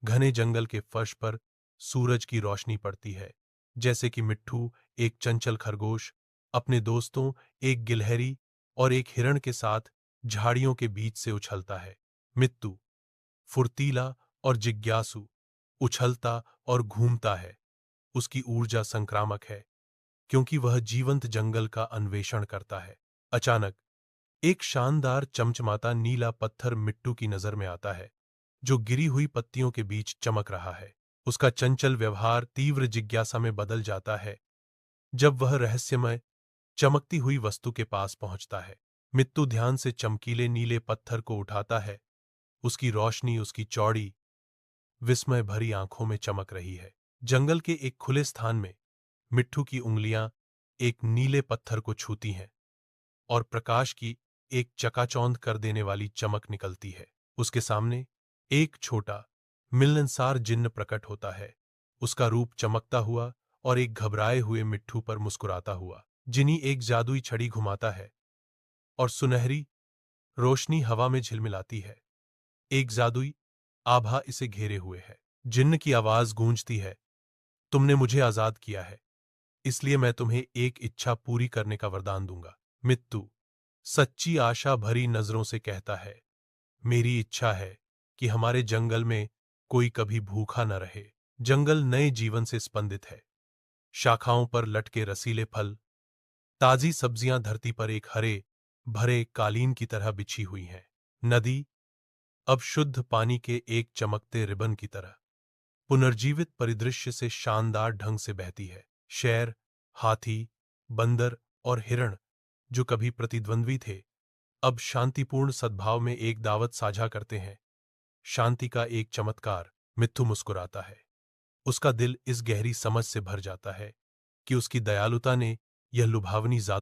घने जंगल के फर्श पर सूरज की रोशनी पड़ती है, जैसे कि मिट्ठू एक चंचल खरगोश अपने दोस्तों, एक गिलहरी और एक हिरण के साथ झाड़ियों के बीच से उछलता है। मित्तू फुर्तीला और जिज्ञासु उछलता और घूमता है। उसकी ऊर्जा संक्रामक है, क्योंकि वह जीवंत जंगल का अन्वेषण करता है। अचानक एक शानदार चमचमाता नीला पत्थर मिट्टू की नजर में आता है, जो गिरी हुई पत्तियों के बीच चमक रहा है। उसका चंचल व्यवहार तीव्र जिज्ञासा में बदल जाता है जब वह रहस्यमय चमकती हुई वस्तु के पास पहुंचता है। मित्तू ध्यान से चमकीले नीले पत्थर को उठाता है। उसकी रोशनी उसकी चौड़ी, विस्मय भरी आंखों में चमक रही है। जंगल के एक खुले स्थान में मिट्ठू की उंगलियां एक नीले पत्थर को छूती हैं और प्रकाश की एक चकाचौंध कर देने वाली चमक निकलती है। उसके सामने एक छोटा, मिलनसार जिन्न प्रकट होता है। उसका रूप चमकता हुआ और एक घबराए हुए मिट्ठू पर मुस्कुराता हुआ। जिनी एक जादुई छड़ी घुमाता है और सुनहरी रोशनी हवा में झिलमिलाती है। एक जादुई आभा इसे घेरे हुए है। जिन्न की आवाज गूंजती है, तुमने मुझे आजाद किया है, इसलिए मैं तुम्हें एक इच्छा पूरी करने का वरदान दूंगा। मित्तू सच्ची आशा भरी नजरों से कहता है, मेरी इच्छा है कि हमारे जंगल में कोई कभी भूखा न रहे। जंगल नए जीवन से स्पंदित है। शाखाओं पर लटके रसीले फल, ताजी सब्जियां धरती पर एक हरे भरे कालीन की तरह बिछी हुई हैं। नदी अब शुद्ध पानी के एक चमकते रिबन की तरह पुनर्जीवित परिदृश्य से शानदार ढंग से बहती है। शेर, हाथी, बंदर और हिरण, जो कभी प्रतिद्वंद्वी थे, अब शांतिपूर्ण सद्भाव में एक दावत साझा करते हैं। शांति का एक चमत्कार। मित्थु मुस्कुराता है। उसका दिल इस गहरी समझ से भर जाता है कि उसकी दयालुता ने यह लुभावनी